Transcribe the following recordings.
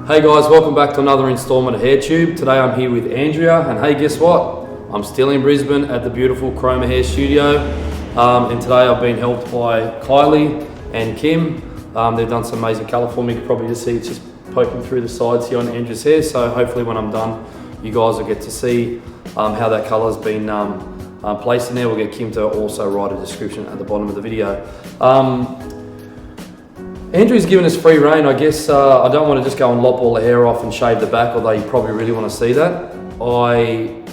Hey guys, welcome back to another installment of HairTube. Today I'm here with Andrea, and hey, guess what? I'm still in Brisbane at the beautiful Chroma Hair Studio, and today I've been helped by Kylie and Kim. They've done some amazing colour for me. You can probably just see it's just poking through the sides here on Andrea's hair, so hopefully when I'm done, you guys will get to see how that colour's been placed in there. We'll get Kim to also write a description at the bottom of the video. Andrew's given us free reign. I guess I don't want to just go and lop all the hair off and shave the back, although you probably really want to see that. I'm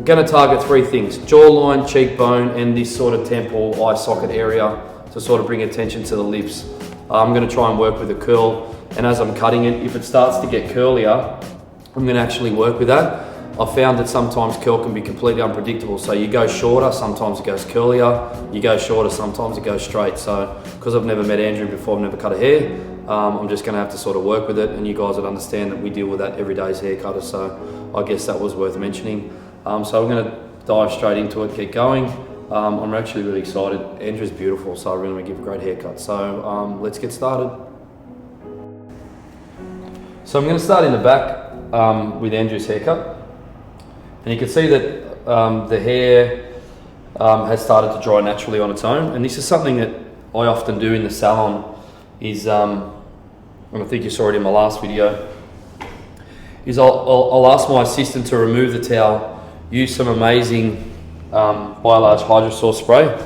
going to target three things: jawline, cheekbone, and this sort of temple, eye socket area to sort of bring attention to the lips. I'm going to try and work with a curl, and as I'm cutting it, if it starts to get curlier, I'm going to actually work with that. I've found that sometimes curl can be completely unpredictable. So you go shorter, sometimes it goes curlier. You go shorter, sometimes it goes straight. So because I've never met Andrew before, I've never cut a hair, I'm just going to have to sort of work with it, and you guys would understand that we deal with that every day as hair cutters. So I guess that was worth mentioning. So we're going to dive straight into it, get going. I'm actually really excited. Andrew's beautiful, so I'm going to give a great haircut. So let's get started. So I'm going to start in the back with Andrew's haircut. And you can see that the hair has started to dry naturally on its own. And this is something that I often do in the salon is, and I think you saw it in my last video, is I'll ask my assistant to remove the towel, use some amazing Bi-Large Hydrosource spray.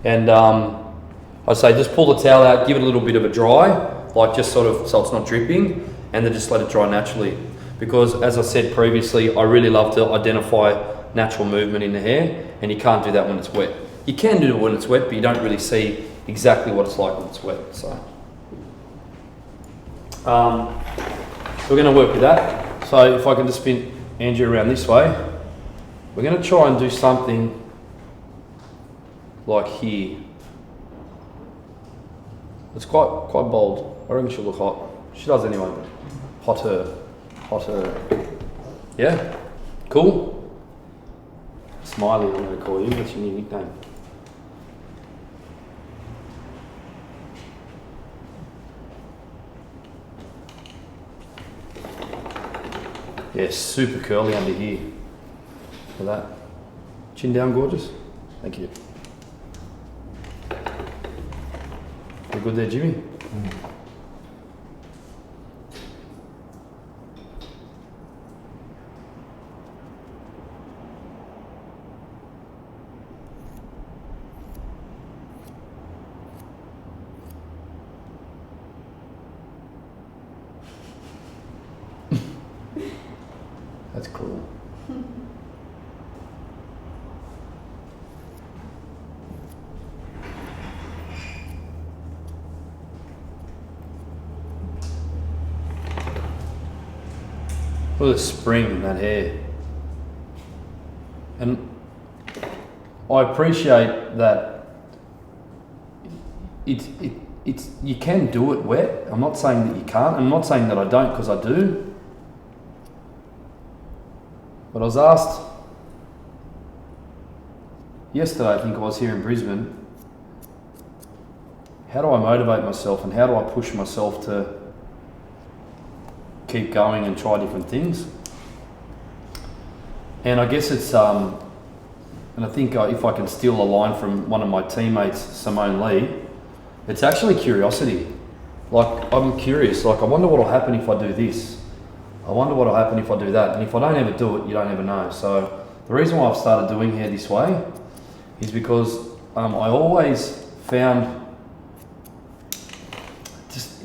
And I say just pull the towel out, give it a little bit of a dry, like just sort of so it's not dripping, and then just let it dry naturally. Because as I said previously, I really love to identify natural movement in the hair, and you can't do that when it's wet. You can do it when it's wet, but you don't really see exactly what it's like when it's wet. So we're going to work with that. So if I can just spin Andrew around this way, we're going to try and do something like here. It's quite bold. I reckon she'll look hot. She does anyway. Hotter. Yeah? Cool? Smiley, I'm going to call you. What's your new nickname? Yeah, super curly under here. Look at that. Chin down, gorgeous. Thank you. You good there, Jimmy? That's cool. Look at the spring in that hair. And I appreciate that it's you can do it wet. I'm not saying that you can't. I'm not saying that I don't, because I do. But I was asked yesterday, I think I was here in Brisbane, how do I motivate myself and how do I push myself to keep going and try different things? And I guess it's, and I think if I can steal a line from one of my teammates, Simone Lee, it's actually curiosity. Like, I'm curious, like I wonder what will happen if I do this. I wonder what will happen if I do that. And if I don't ever do it, you don't ever know. So the reason why I've started doing hair this way is because I always found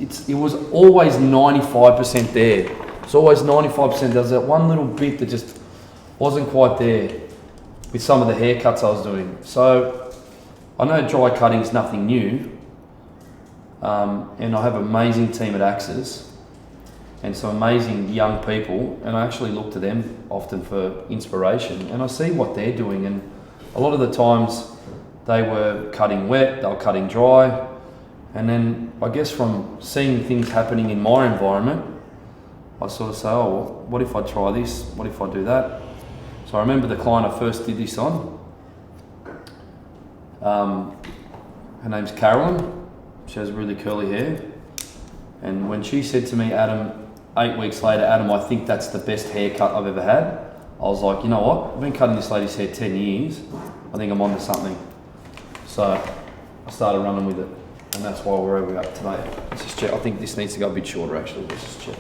it was always 95% there. It's always 95%. There's that one little bit that just wasn't quite there with some of the haircuts I was doing. So I know dry cutting is nothing new. And I have an amazing team at Axis and some amazing young people, and I actually look to them often for inspiration, and I see what they're doing, and a lot of the times they were cutting wet, they were cutting dry, and then I guess from seeing things happening in my environment, I sort of say, oh, well, what if I try this? What if I do that? So I remember the client I first did this on, her name's Carolyn. She has really curly hair. And when she said to me, Adam, 8 weeks later, Adam, I think that's the best haircut I've ever had, I was like, you know what? I've been cutting this lady's hair 10 years. I think I'm onto something. So I started running with it. And that's why we're where we're at today. Let's just check. I think this needs to go a bit shorter actually. Let's just check.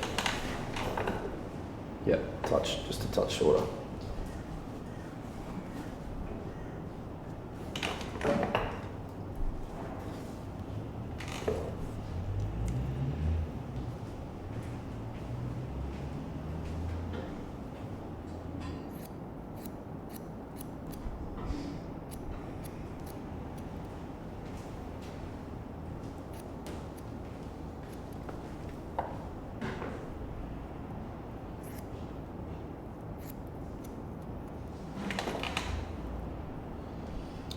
Yeah, just a touch shorter.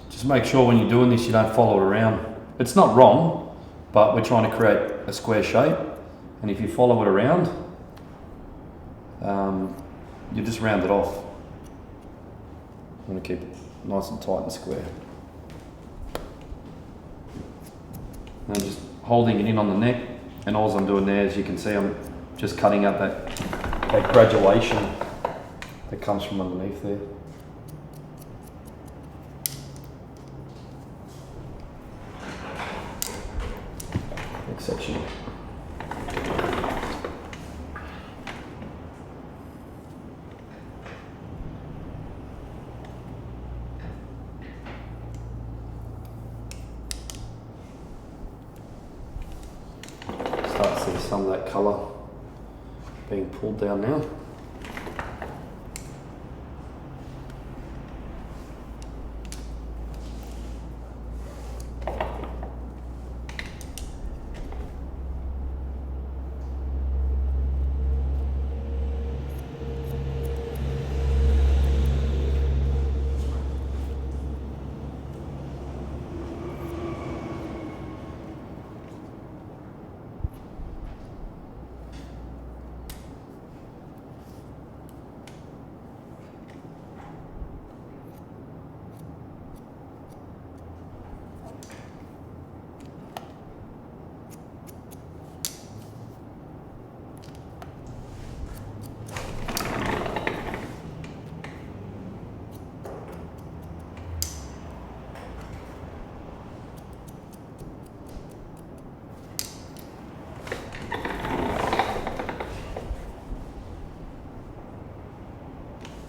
Just make sure when you're doing this you don't follow it around. It's not wrong, but we're trying to create a square shape, and if you follow it around, you just round it off. I'm going to keep it nice and tight and square. And I'm just holding it in on the neck, and all I'm doing there, as you can see, I'm just cutting out that graduation that comes from underneath there. Section. Start to see some of that colour being pulled down now.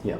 Yeah.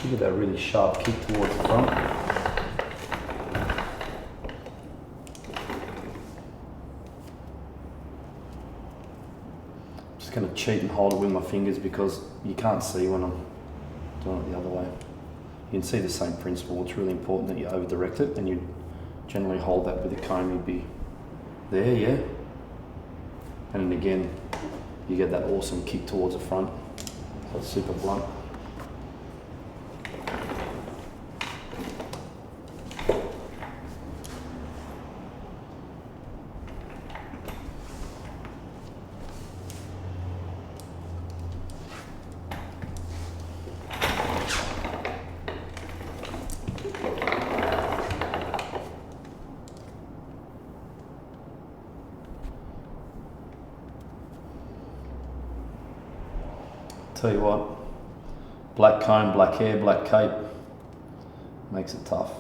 Look at that really sharp kick towards the front. Just going to cheat and hold it with my fingers because you can't see when I'm doing it the other way. You can see the same principle. It's really important that you over direct it, and you generally hold that with a comb. You'd be there, yeah. And then again, you get that awesome kick towards the front. So it's super blunt. tell you what, black comb, black hair, black cape makes it tough.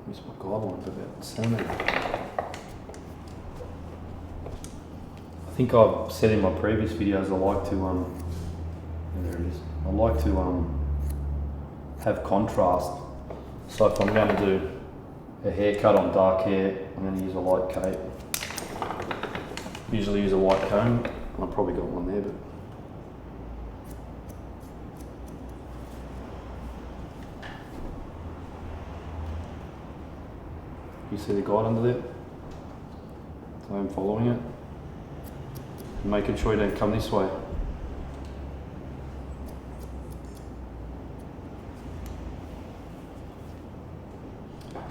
Here's my guideline for about salmon. I think I've said in my previous videos I like to there it is. I like to have contrast. So if I'm going to do a haircut on dark hair, I'm going to use a light cape. Usually use a white comb. I've probably got one there, but you see the guide under there? So I'm following it. And making sure you don't come this way.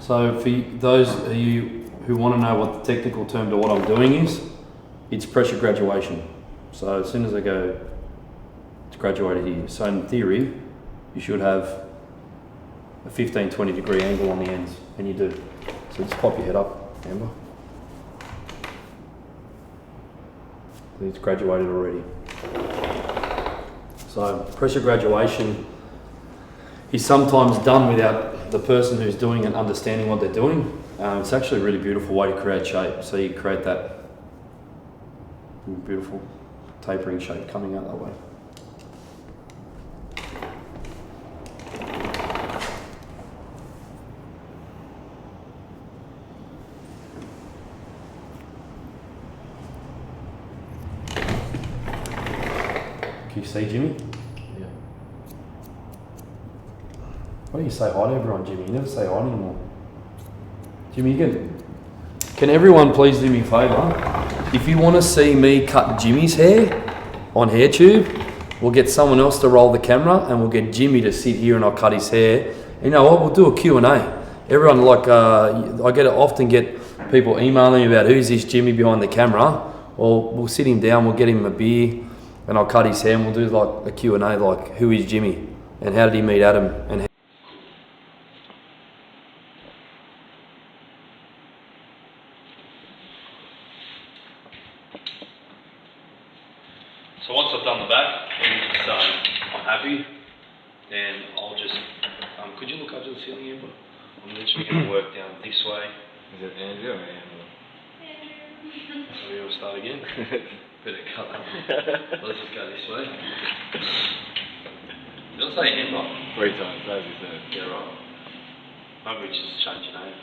So for those of you who want to know what the technical term to what I'm doing is, it's pressure graduation. So as soon as I go, it's graduated here. So in theory, you should have a 15-20 degree angle on the ends, and you do. So just pop your head up, Amber. It's graduated already. So pressure graduation is sometimes done without the person who's doing it understanding what they're doing. It's actually a really beautiful way to create shape. So you create that beautiful tapering shape coming out that way. Can you see Jimmy? Yeah. Why do you say hi to everyone, Jimmy? You never say hi anymore. Jimmy, can everyone please do me a favour? If you want to see me cut Jimmy's hair on HairTube, we'll get someone else to roll the camera and we'll get Jimmy to sit here and I'll cut his hair. You know what? We'll do a Q&A. Everyone, like, I often get people emailing me about who's this Jimmy behind the camera. Well, we'll sit him down, we'll get him a beer, and I'll cut his hair and we'll do like a Q&A, like who is Jimmy and how did he meet Adam and so once I've done the back and I'm happy, then I'll just could you look up to the ceiling, Amber? I'm literally going to work down this way. Is it Andrew or Amber? So we're going to start again. Better cut that one. Let's just go this way. You'll say Amber. 3 times, as you said. Yeah, right. Maybe we just change your name.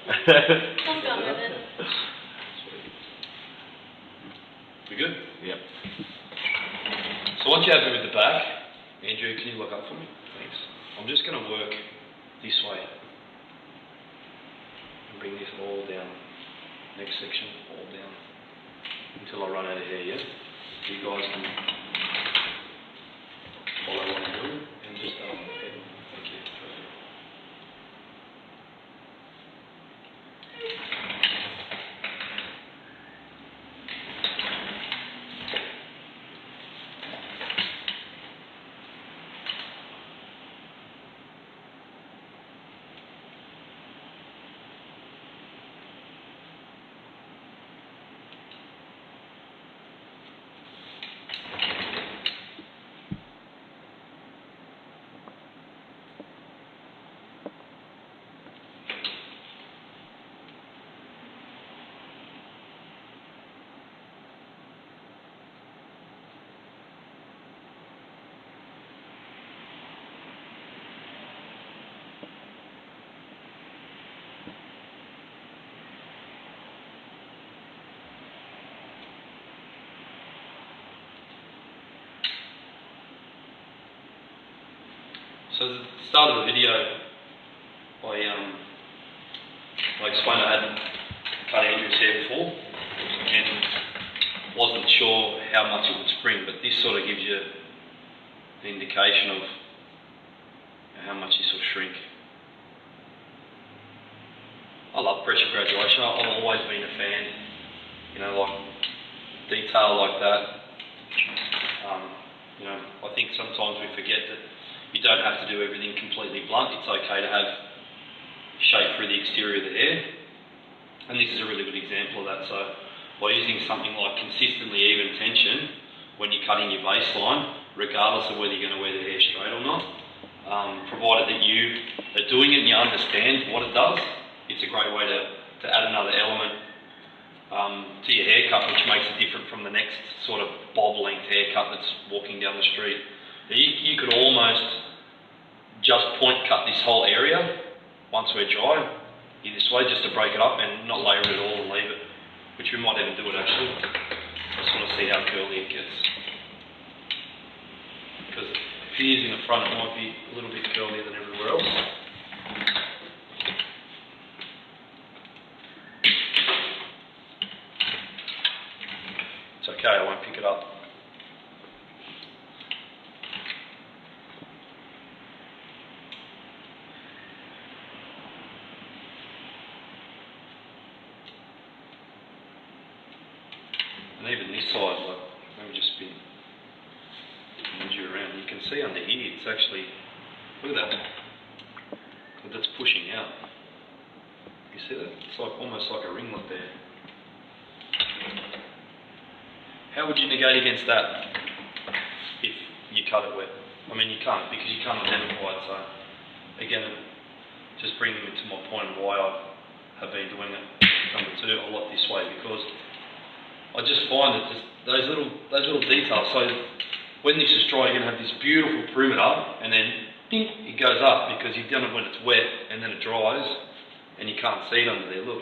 I'll go with it. We good? Yep. So once you're happy with the back, Andrew, can you look up for me? Thanks. I'm just going to work this way. And bring this all down. Next section, all down. Until I run out of hair, yeah? So you guys can follow what I'm doing and just head. Thank you. So at the start of the video, I explained I hadn't cut Andrew's hair before, and wasn't sure how much it would spring, but this sort of gives you an indication of how much this will shrink. I love pressure graduation. I've always been a fan, you know, like detail like that. You know, I think sometimes we forget that you don't have to do everything completely blunt. It's okay to have shape through the exterior of the hair, and this is a really good example of that. So by using something like consistently even tension when you're cutting your baseline, regardless of whether you're going to wear the hair straight or not, provided that you are doing it and you understand what it does, it's a great way to add another element to your haircut, which makes it different from the next sort of bob length haircut that's walking down the street. You could almost just point cut this whole area once we're dry, this way, just to break it up and not layer it all and leave it, which we might even do it actually. Just want to see how curly it gets. Because if you're using the front, it might be a little bit curlier than everywhere else. It's okay, I won't pick it up. And even this side, like, maybe just spin you around. You can see under here, it's actually, look at that. That's pushing out. You see that? It's like almost like a ringlet there. How would you negate against that if you cut it wet? I mean, you can't, because you can't identify it. So again, just bringing me to my point of why I have been doing it number 2 a lot this way, because I just find that those little details. So when this is dry, you're going to have this beautiful perimeter, and then ding, it goes up because you've done it when it's wet, and then it dries, and you can't see it under there. Look.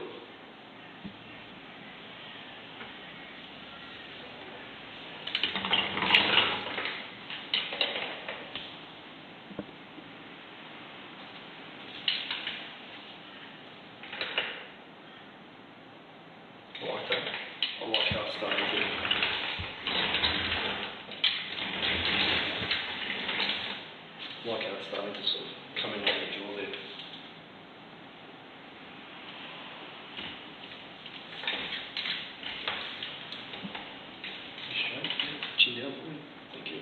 I like that. I like how it's starting to. I like how it's starting to sort of come in like the jaw there. Straight, yeah. Chin down for me. Thank you.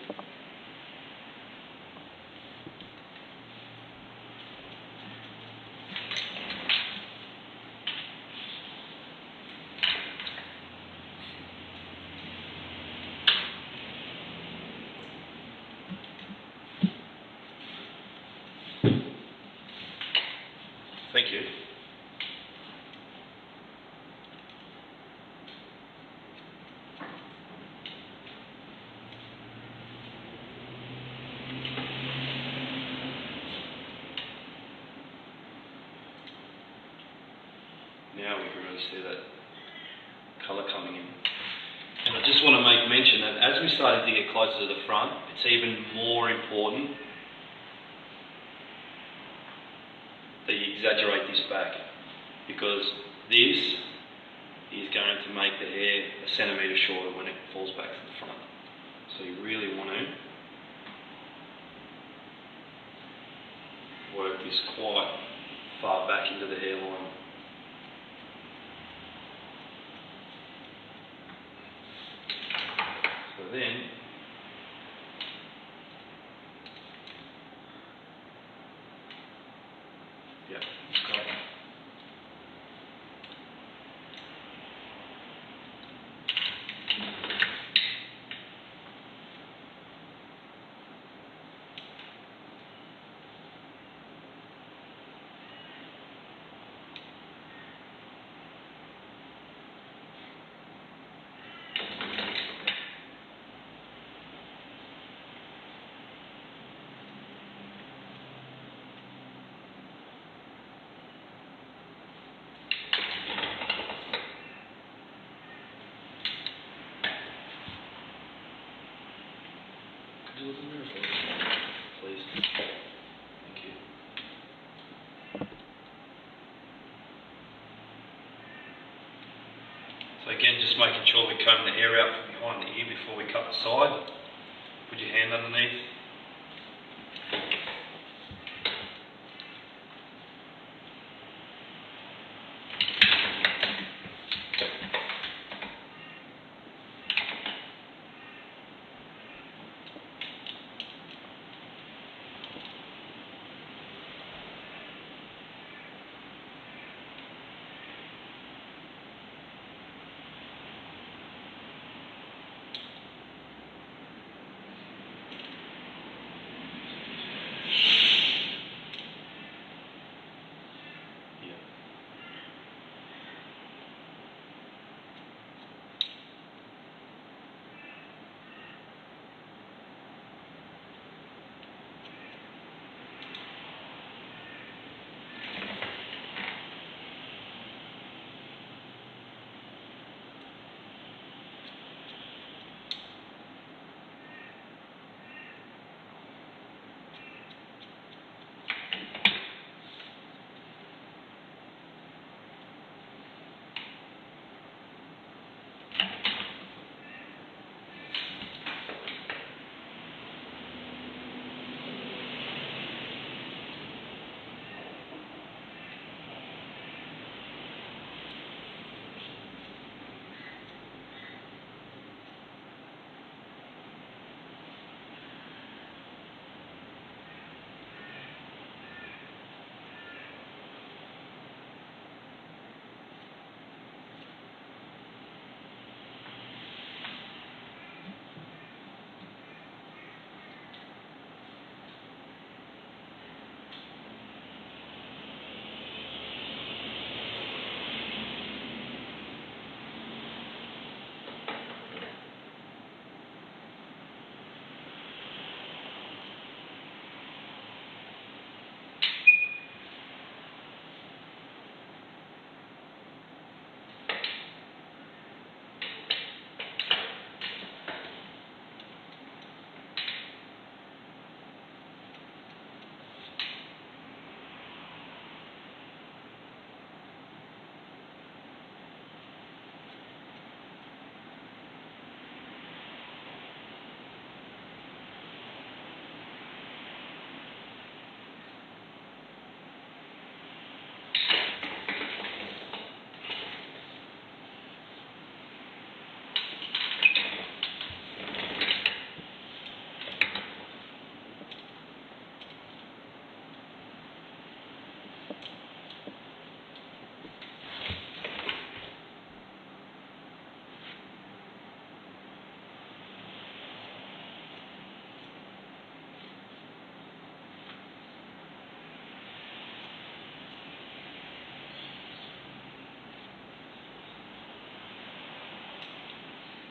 Thank you. Now we can really see that colour coming in. And I just want to make mention that as we started to get closer to the front, it's even more important that you exaggerate this back, because this is going to make the hair a centimetre shorter when it falls back to the front. So you really want to work this quite far back into the hairline. So then, yeah, it's great. Could you look in the mirror for us, please? Thank you. So again, just making sure we comb the hair out from behind the ear before we cut the side. Put your hand underneath.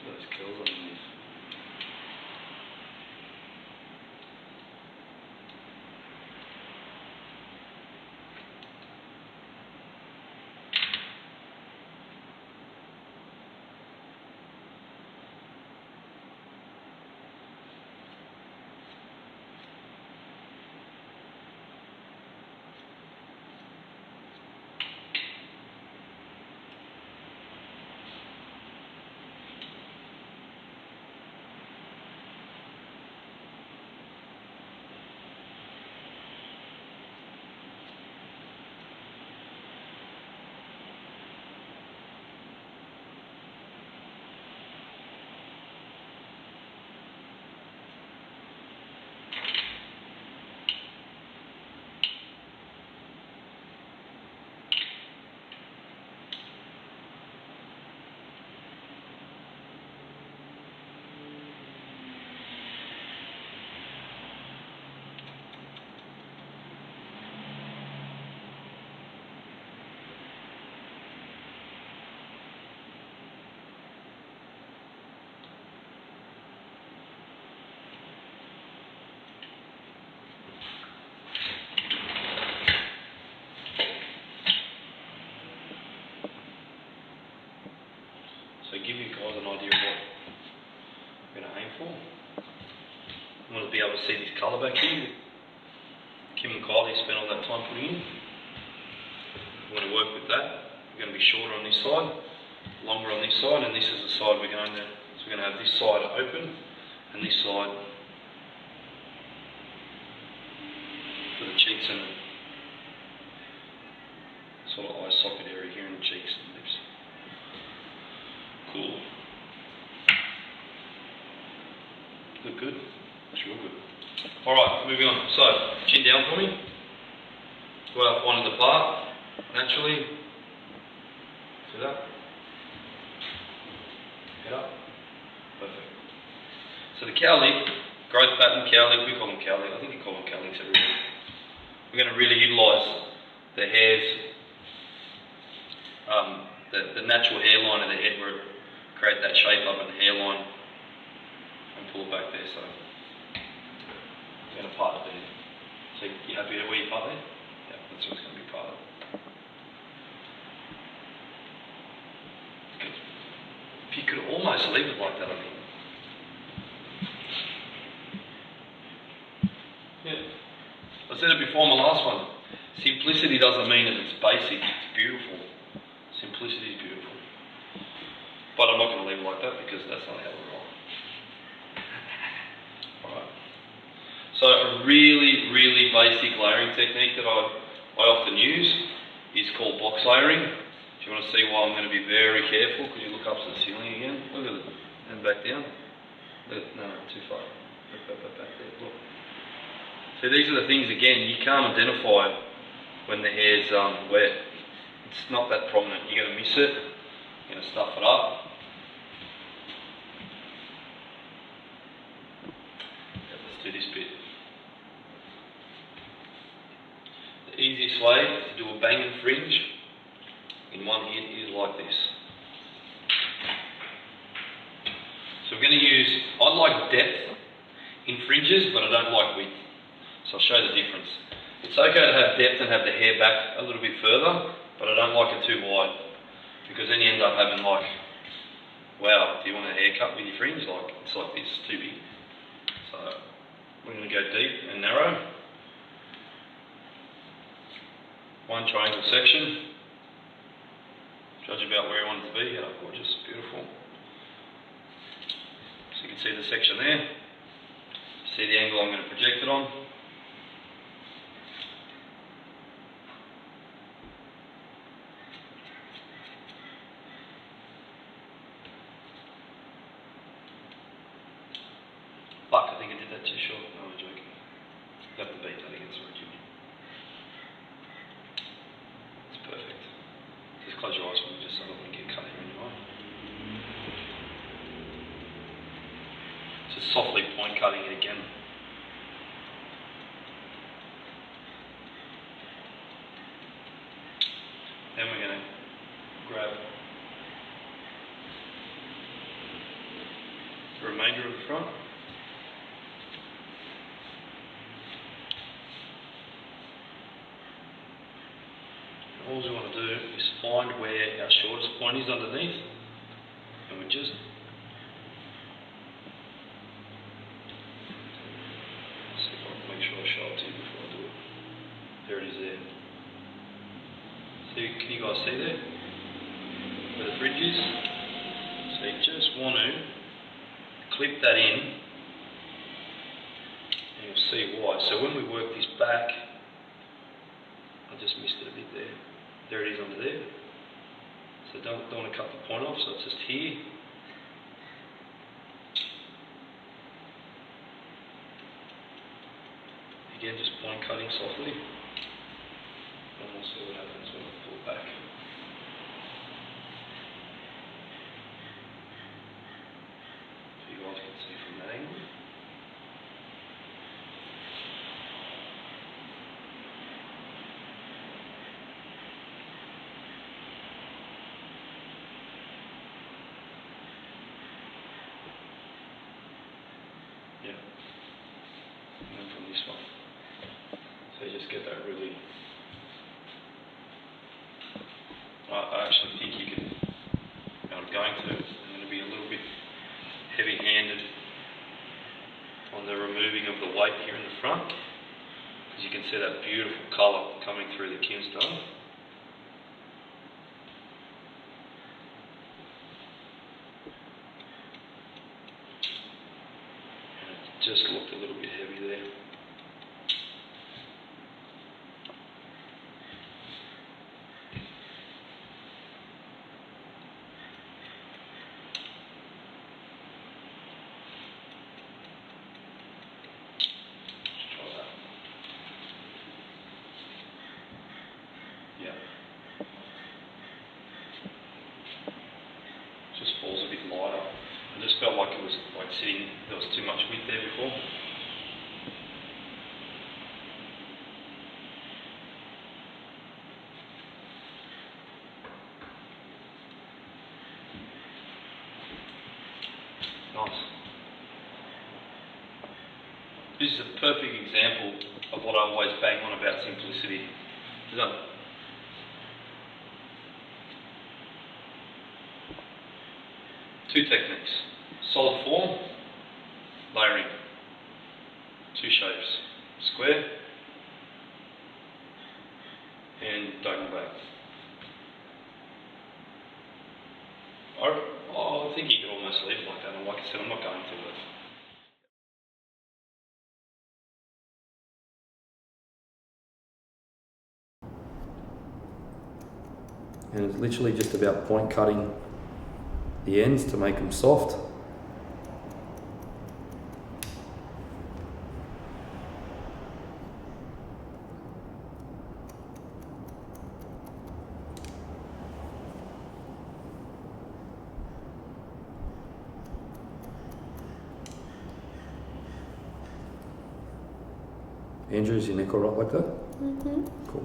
Those curls underneath. So give you guys an idea of what we're going to aim for. You want to be able to see this colour back here. Kim and Kylie spent all that time putting in. We want to work with that. We're going to be shorter on this side. longer on this side, and this is the side we're going to. So we're going to have this side open and this side for the cheeks and the sort of eye socket area here in the cheeks and lips. Cool. Look good. Looks real good. Alright, moving on. So, chin down for me. Go out one in the part, naturally. See that? Head up. Perfect. So the cowlick, growth pattern cowlick, we call them cowlick. I think you call them cowlicks everywhere. We're going to really utilise the hairs, the natural hairline of the head where it create that shape up in the hairline and pull it back there. So we're going to part it there. So you happy where you part there? Yeah, that's what's going to be parted. If you could almost leave it like that, I think. Yeah. I said it before in my last one. Simplicity doesn't mean that it's basic, it's beautiful. Simplicity is beautiful. But I'm not going to leave it like that because that's not how we roll. Alright. So a really, really basic layering technique that I often use is called box layering. If you want to see why I'm going to be very careful, could you look up to the ceiling again? Look at it. And back down. No, too far. Back there. Look. So these are the things, again, you can't identify when the hair's wet. It's not that prominent. You're going to miss it. You're going to stuff it up. Let's do this bit. The easiest way to do a banging fringe in one hit is like this. So we're going to use, I like depth in fringes, but I don't like width. So I'll show you the difference. It's okay to have depth and have the hair back a little bit further, but I don't like it too wide, because then you end up having like, wow, do you want a haircut with your fringe? Like, it's like this, too big. So we're going to go deep and narrow. One triangle section. Judge about where you want it to be. Yeah, gorgeous, beautiful. So you can see the section there. See the angle I'm going to project it on. Fuck, I think I did that too short. No, I'm joking. You have to beat that against the Jimmy. It's perfect. Just close your eyes for me, just so I don't want to get cut here in your eye. Just softly point cutting it again. Then we're going to grab the remainder of the front. All we want to do is find where our shortest point is underneath, and we just see if I can make sure I show it to you before I do it. There it is there. See, can you guys see there? Where the fringe is? So you just want to clip that in, and you'll see why. So when we work this back, I just missed it a bit there. There it is under there. So don't want to cut the point off, so it's just here. Again, just point cutting softly. And we'll see what happens when we pull it back. So you guys can see from that angle. Yeah. And then from this one. So you just get that really. I actually think you can. I'm going to be a little bit heavy-handed on the removing of the weight here in the front, because you can see that beautiful colour coming through the kimstone. just looked a little bit heavy there. Falls a bit lighter. I just felt like it was like sitting, there was too much width there before. Nice. This is a perfect example of what I always bang on about simplicity. Isn't it? Two techniques, solid form, layering, two shapes, square and diagonal back. I think you could almost leave it like that, and like I said, I'm not going to it. And it's literally just about point cutting the ends to make them soft. Andrew, is your neck all right like that? Mm-hmm. Cool.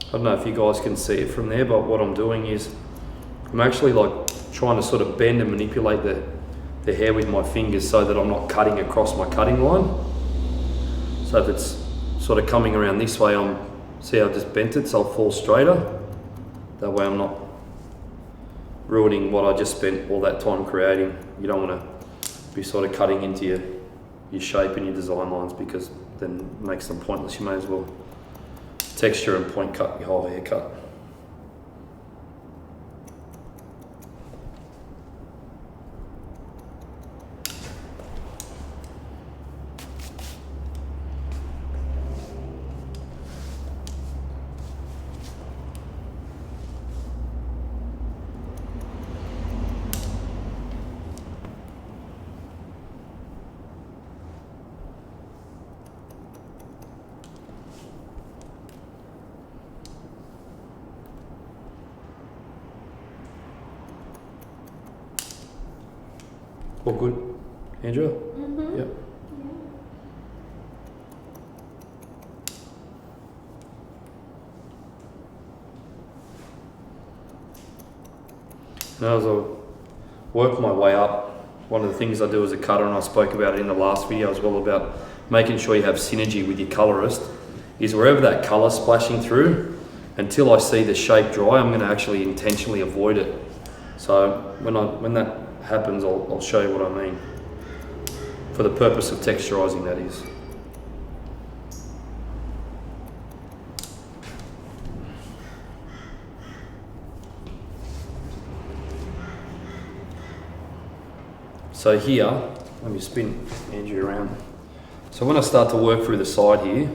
I don't know if you guys can see it from there, but what I'm doing is I'm actually like trying to sort of bend and manipulate the hair with my fingers so that I'm not cutting across my cutting line. So if it's sort of coming around this way, see how I just bent it so it'll fall straighter. That way I'm not ruining what I just spent all that time creating. You don't want to be sort of cutting into your shape and your design lines, because then it makes them pointless. You may as well texture and point cut your whole haircut. All good, Andrew? Mm-hmm. Yep. Now as I work my way up, one of the things I do as a cutter, and I spoke about it in the last video as well, about making sure you have synergy with your colorist, is wherever that color splashing through, until I see the shape dry, I'm going to actually intentionally avoid it. So when that happens, I'll show you what I mean. For the purpose of texturizing, that is. So here, let me spin Andrew around. So when I start to work through the side here,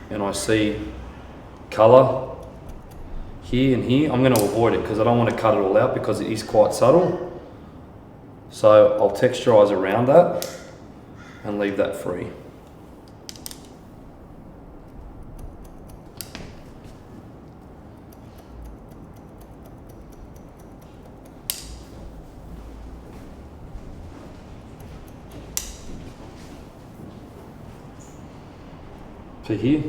and I see colour here and here, I'm going to avoid it because I don't want to cut it all out because it is quite subtle. So I'll texturize around that and leave that free. to here.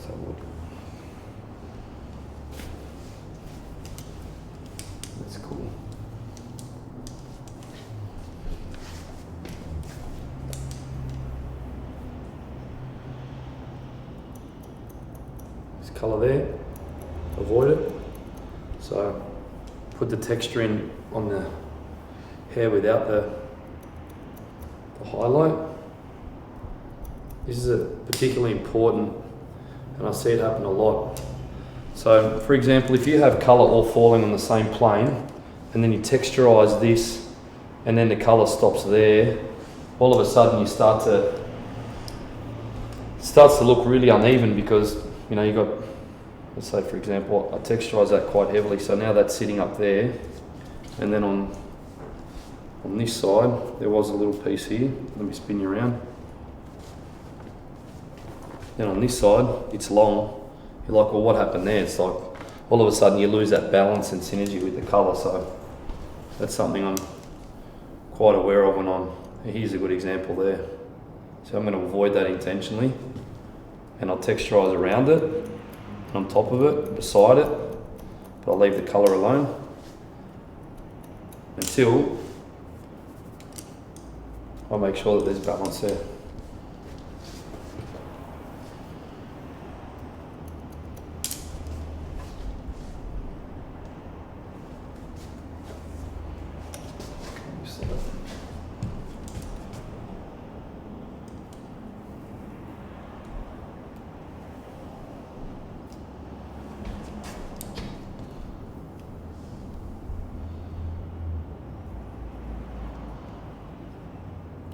So that's cool. This colour there, avoid it. So put the texture in on the hair without the highlight. This is particularly important, and I see it happen a lot. So for example, if you have colour all falling on the same plane, and then you texturize this, and then the colour stops there, all of a sudden it starts to look really uneven, because you know you got, let's say for example, I texturize that quite heavily, so now that's sitting up there, and then on this side there was a little piece here. Let me spin you around. Then on this side it's long. You're like, well, what happened there? It's like all of a sudden you lose that balance and synergy with the colour. So that's something I'm quite aware of when here's a good example there. So I'm going to avoid that intentionally, and I'll texturize around it, on top of it, beside it, but I'll leave the colour alone until I'll make sure that there's balance there.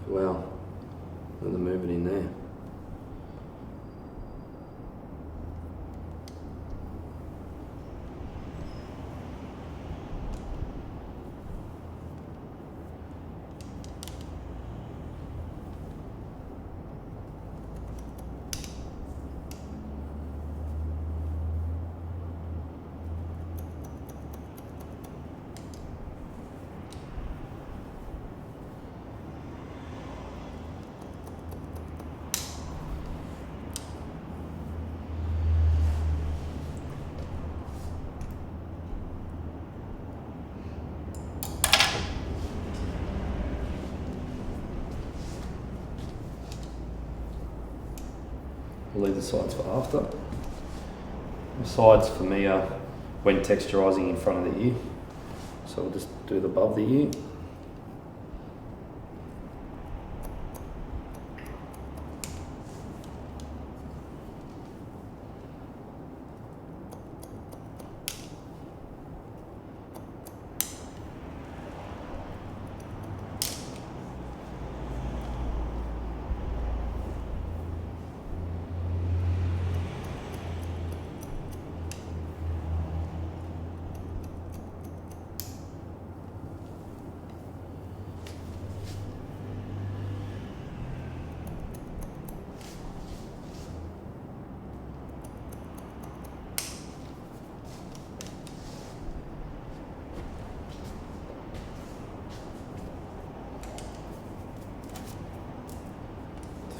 Wow, look at the movement in there. We'll leave the sides for after. The sides for me are when texturizing in front of the ear. So we'll just do the above the ear.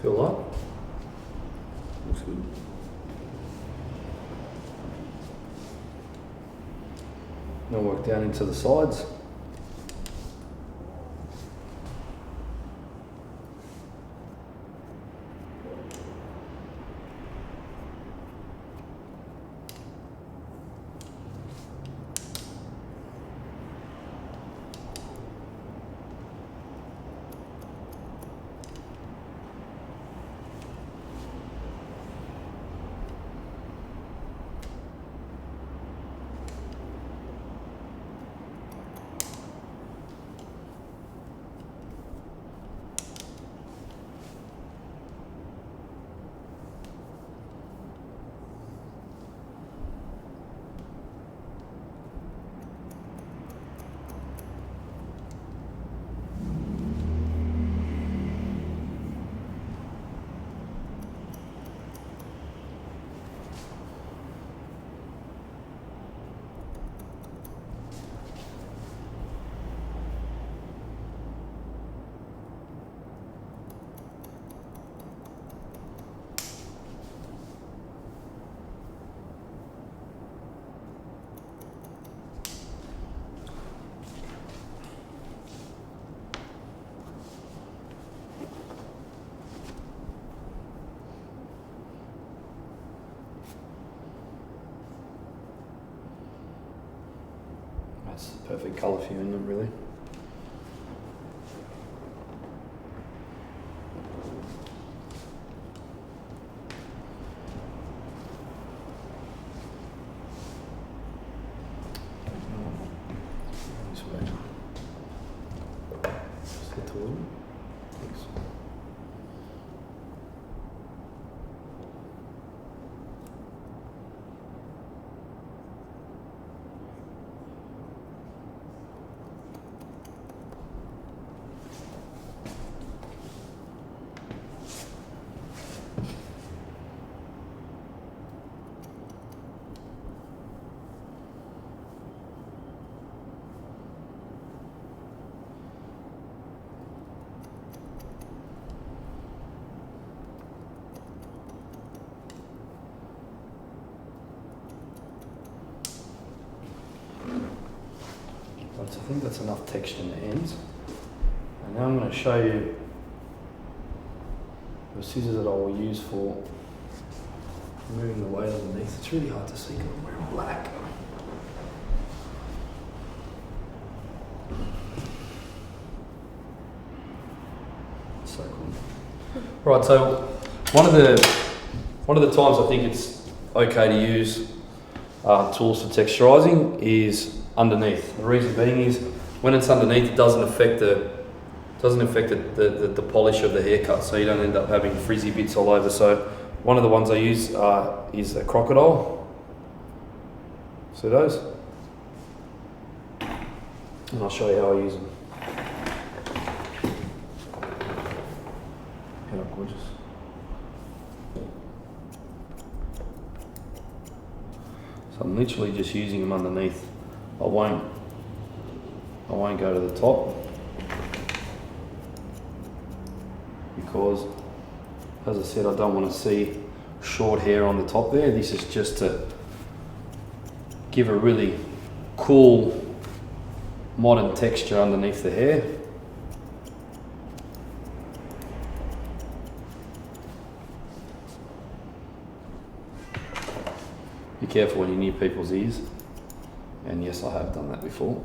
Feel that? Looks good. Now work down into the sides. It's the perfect colour for you, isn't it, really? This way. Just hit toward me. Thanks. I think that's enough texture in the ends. And now I'm going to show you the scissors that I will use for removing the weight underneath. It's really hard to see because I'm wearing black. So cool. Right, so one of the times I think it's okay to use tools for texturizing is underneath. The reason being is when it's underneath, it doesn't affect the polish of the haircut, so you don't end up having frizzy bits all over. So one of the ones I use is a crocodile. See those? And I'll show you how I use them. Isn't that gorgeous? So I'm literally just using them underneath. I won't go to the top because, as I said, I don't want to see short hair on the top there. This is just to give a really cool modern texture underneath the hair. Be careful when you're near people's ears. And yes, I have done that before.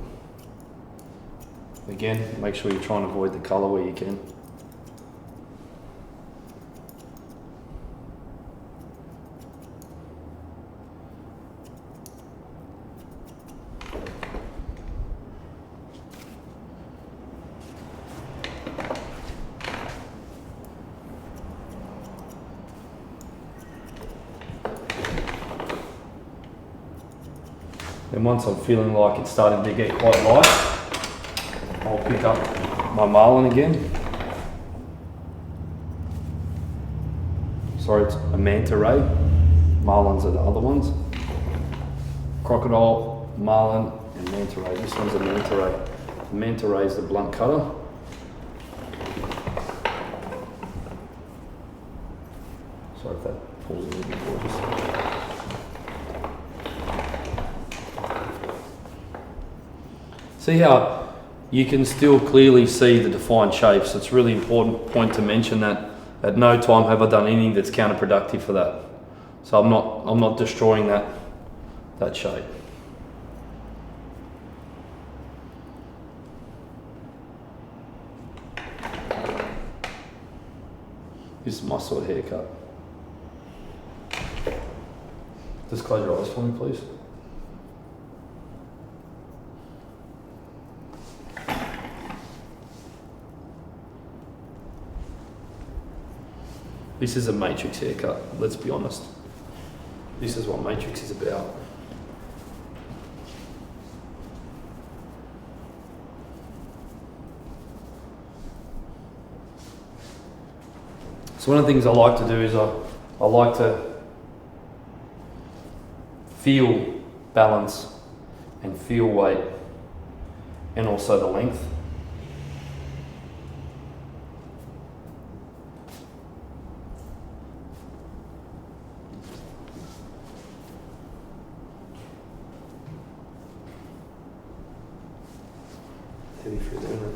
Again, make sure you try and avoid the colour where you can. And once I'm feeling like it's starting to get quite light, I'll pick up my marlin again. Sorry, it's a manta ray. Marlins are the other ones. Crocodile, marlin, and manta ray. This one's a manta ray. The manta ray is the blunt cutter. Sorry if that pulls a little bit gorgeous. See how you can still clearly see the defined shapes. It's a really important point to mention that at no time have I done anything that's counterproductive for that. So I'm not destroying that shape. This is my sort of haircut. Just close your eyes for me, please. This is a matrix haircut, let's be honest. This is what matrix is about. So one of the things I like to do is I like to feel balance and feel weight and also the length. Heavy for doing it.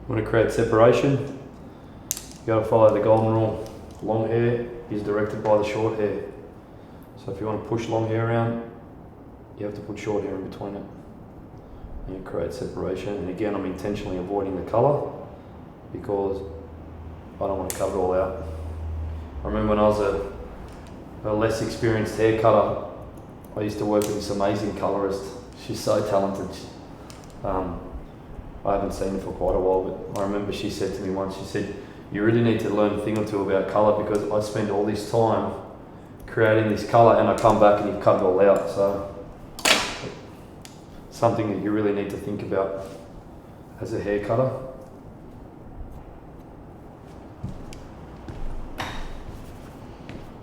Want to create separation, you got to follow the golden rule. Long hair is directed by the short hair. So if you want to push long hair around, you have to put short hair in between it. And you create separation. And again, I'm intentionally avoiding the colour because I don't want to cover it all out. I remember when I was a less experienced hair cutter, I used to work with this amazing colourist. She's so talented. I haven't seen her for quite a while, but I remember she said to me once, she said, you really need to learn a thing or two about colour because I spend all this time creating this colour and I come back and you've cut it all out. So something that you really need to think about as a hair cutter.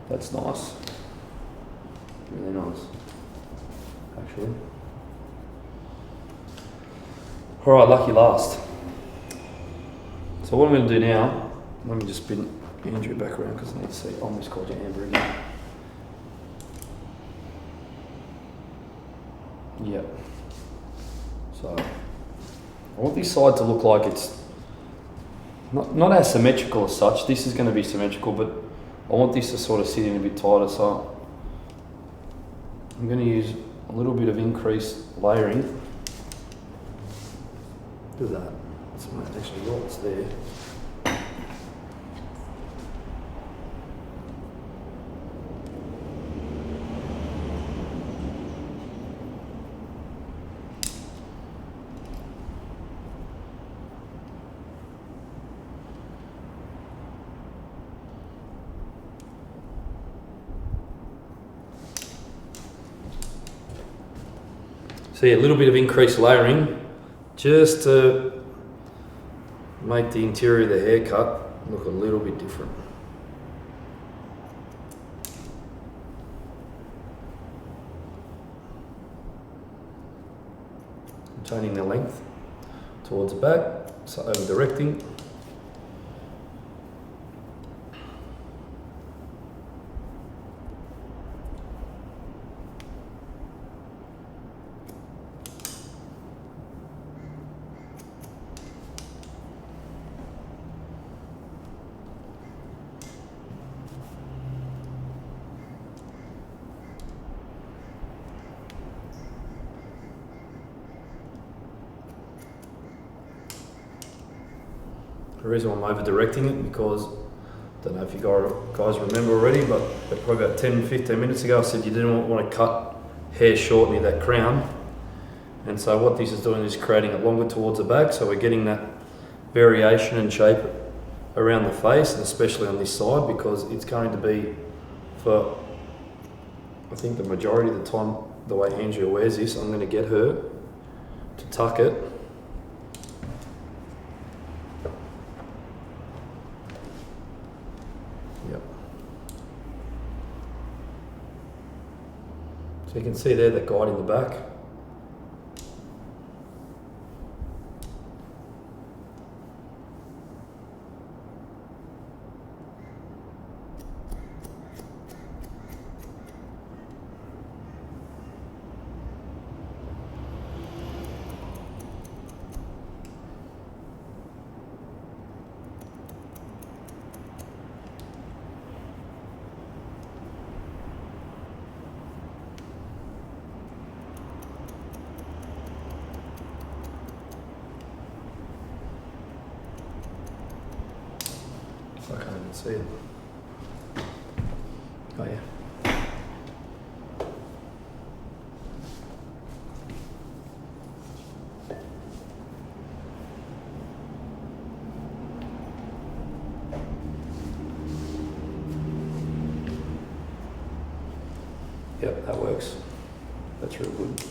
That's nice. Really nice, actually. Alright, lucky last. So what I'm going to do now, let me just spin Andrew back around because I need to see. I almost called you Amber again. Yep. So I want this side to look like it's not as symmetrical as such. This is going to be symmetrical, but I want this to sort of sit in a bit tighter. So I'm going to use a little bit of increased layering. Look at that. That's actually what's there. So yeah, a little bit of increased layering just to make the interior of the haircut look a little bit different. Changing the length towards the back, so over directing. The reason I'm over directing it because, I don't know if you guys remember already, but probably about 10-15 minutes ago I said you didn't want to cut hair short near that crown. And so what this is doing is creating it longer towards the back, so we're getting that variation and shape around the face, and especially on this side, because it's going to be, for I think the majority of the time, the way Andrea wears this, I'm going to get her to tuck it So you can see there that guide in the back. I can't even see it. Oh yeah. Yep, that works. That's real good.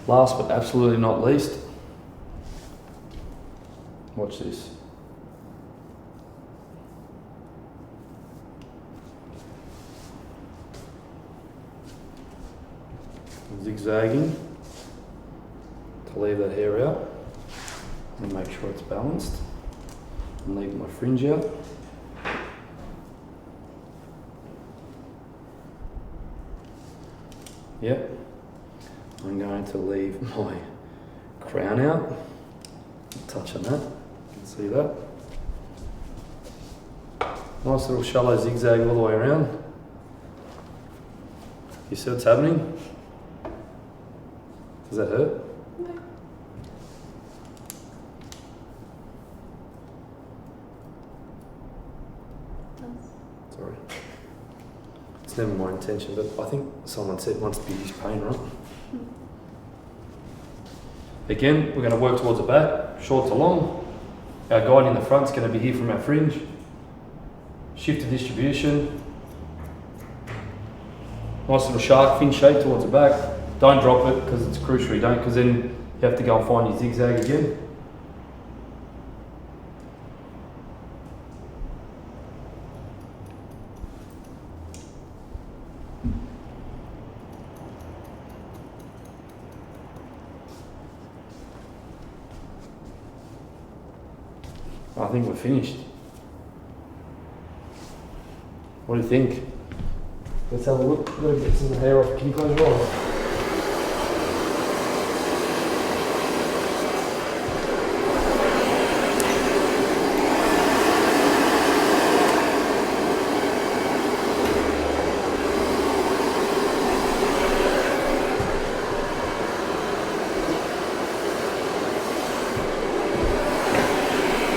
Last but absolutely not least, watch this. Zigzagging to leave that hair out and make sure it's balanced, and leave my fringe out. Yep. I'm going to leave my crown out. Touch on that, you can see that. Nice little shallow zigzag all the way around. You see what's happening? Does that hurt? No. Sorry. It's never my intention, but I think someone said once beauty's pain, right? Again, we're going to work towards the back, short to long. Our guide in the front is going to be here from our fringe. Shift to distribution. Nice little shark fin shape towards the back. Don't drop it because it's crucial you don't, because then you have to go and find your zigzag again. I think we're finished. What do you think? Let's have a look. I'm going to get some hair off. Can you close your eyes?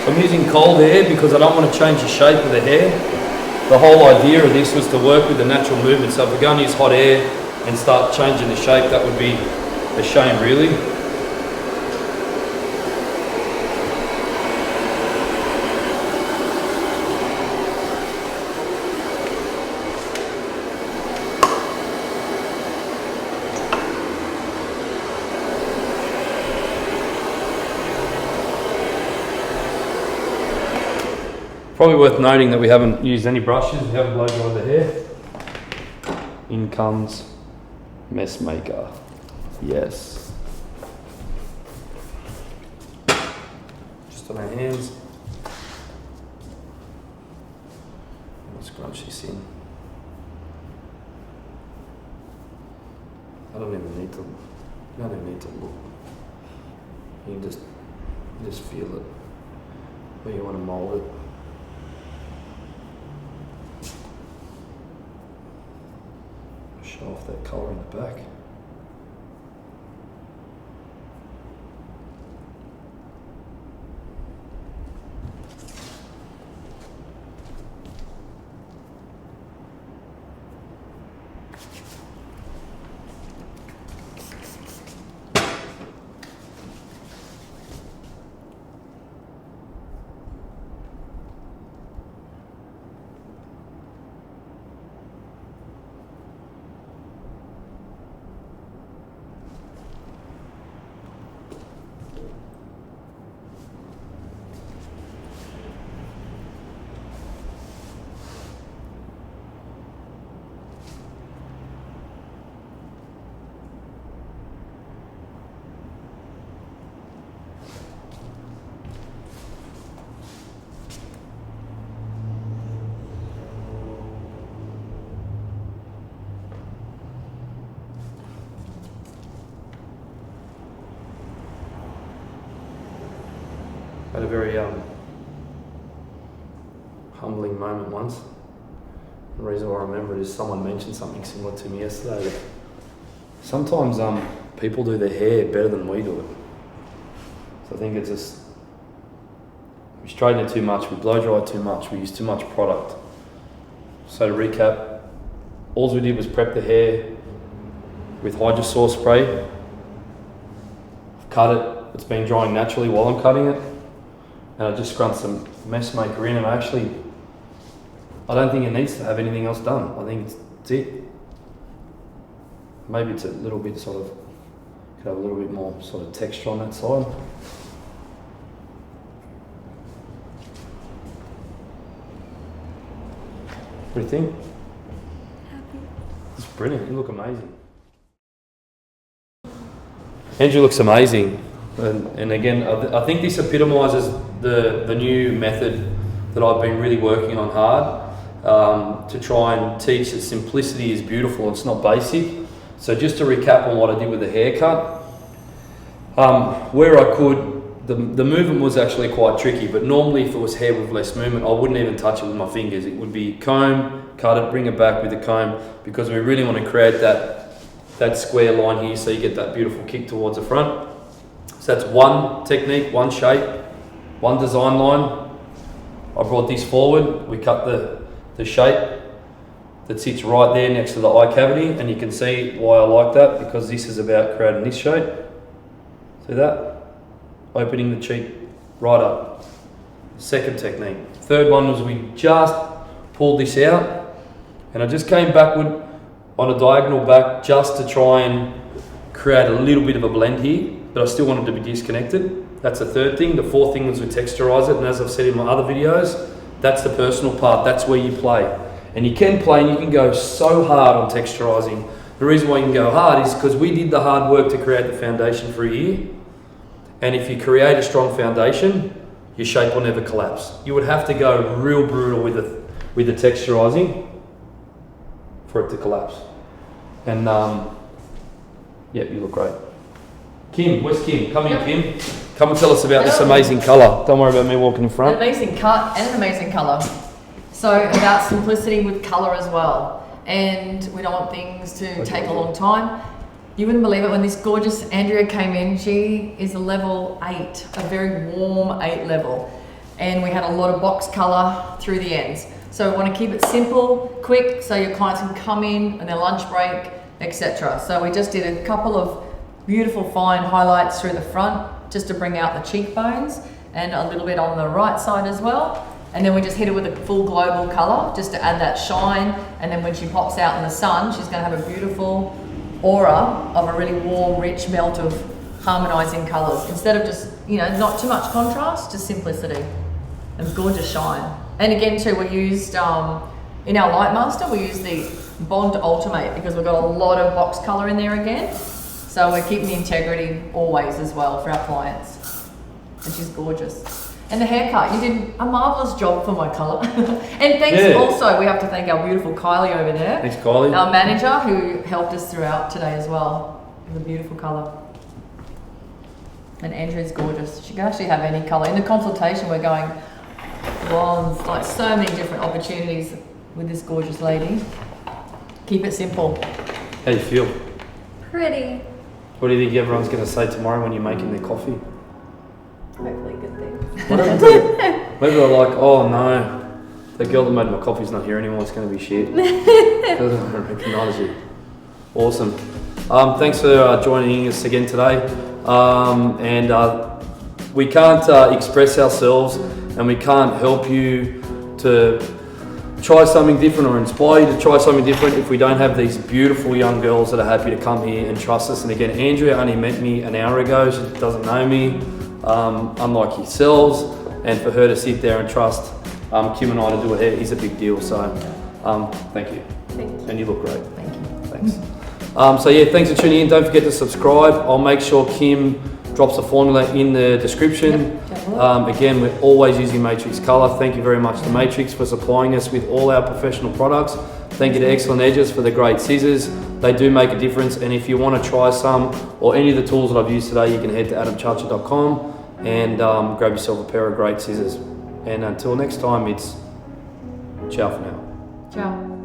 So I'm using cold hair because I don't want to change the shape of the hair. The whole idea of this was to work with the natural movement. So if we're going to use hot air and start changing the shape, that would be a shame really. Probably worth noting that we haven't used any brushes, we haven't blow dried the hair. In comes mess maker. Yes. Just on our hands. Let's scrunch this in. I don't even need to. You don't even need to look. You can just feel it where you want to mold it. Show off that colour in the back. Had a very humbling moment once. The reason why I remember it is someone mentioned something similar to me yesterday. That sometimes people do their hair better than we do it. So I think it's just, we straighten it too much, we blow dry it too much, we use too much product. So to recap, all we did was prep the hair with hydrosaur spray. I've cut it, it's been drying naturally while I'm cutting it. And I just scrunched some mess maker in, and I don't think it needs to have anything else done. I think it's it. Maybe it's a little bit sort of, could have a little bit more sort of texture on that side. What do you think? Happy. It's brilliant, you look amazing. Andrew looks amazing. And again, I think this epitomises the new method that I've been really working on hard to try and teach that simplicity is beautiful. It's not basic. So just to recap on what I did with the haircut, where I could, the movement was actually quite tricky, but normally if it was hair with less movement, I wouldn't even touch it with my fingers. It would be comb, cut it, bring it back with the comb, because we really want to create that square line here so you get that beautiful kick towards the front. So that's one technique, one shape, one design line. I brought this forward, we cut the shape that sits right there next to the eye cavity, and you can see why I like that, because this is about creating this shape. See that? Opening the cheek right up. Second technique. Third one was we just pulled this out, and I just came backward on a diagonal back just to try and create a little bit of a blend here, but I still wanted to be disconnected. That's the third thing. The fourth thing was we texturize it, and as I've said in my other videos, that's the personal part. That's where you play. And you can play and you can go so hard on texturizing. The reason why you can go hard is because we did the hard work to create the foundation for a year. And if you create a strong foundation, your shape will never collapse. You would have to go real brutal with the texturizing for it to collapse. And yeah, you look great. Kim, where's Kim? Come in, Kim. Come and tell us about this amazing colour. Don't worry about me walking in front. An amazing cut and an amazing colour. So about simplicity with colour as well. And we don't want things to take a long time. You wouldn't believe it when this gorgeous Andrea came in. She is a level 8, a very warm 8 level. And we had a lot of box colour through the ends. So we want to keep it simple, quick, so your clients can come in on their lunch break, etc. So we just did a couple of beautiful fine highlights through the front just to bring out the cheekbones, and a little bit on the right side as well. And then we just hit her with a full global colour just to add that shine. And then when she pops out in the sun, she's going to have a beautiful aura of a really warm, rich melt of harmonising colours. Instead of just, you know, not too much contrast, just simplicity and gorgeous shine. And again too, we used, in our Light Master, we used the Bond Ultimate because we've got a lot of box colour in there again. So we're keeping the integrity always as well for our clients. And she's gorgeous. And the haircut, you did a marvellous job for my colour. And thanks also, we have to thank our beautiful Kylie over there. Thanks, Kylie. Our manager who helped us throughout today as well. With a beautiful colour. And Andrea's gorgeous. She can actually have any colour. In the consultation, we're going blondes, like so many different opportunities with this gorgeous lady. Keep it simple. How do you feel? Pretty. What do you think everyone's going to say tomorrow when you're making their coffee? Hopefully good things. Maybe they're like, oh no, the girl that made my coffee's not here anymore, it's going to be shit. Doesn't recognise you. Awesome. Thanks for joining us again today. We can't express ourselves, and we can't help you to try something different or inspire you to try something different if we don't have these beautiful young girls that are happy to come here and trust us. And again, Andrea only met me an hour ago. She doesn't know me, unlike yourselves. And for her to sit there and trust Kim and I to do her hair is a big deal. So thank you. Thank you. And you look great. Thank you. Thanks. So yeah, thanks for tuning in. Don't forget to subscribe. I'll make sure Kim drops a formula in the description. Again, we're always using Matrix Color. Thank you very much to Matrix for supplying us with all our professional products. Thank you to Excellent Edges for the great scissors. They do make a difference, and if you want to try some or any of the tools that I've used today, you can head to adamciaccia.com and grab yourself a pair of great scissors. And until next time, it's ciao for now. Ciao.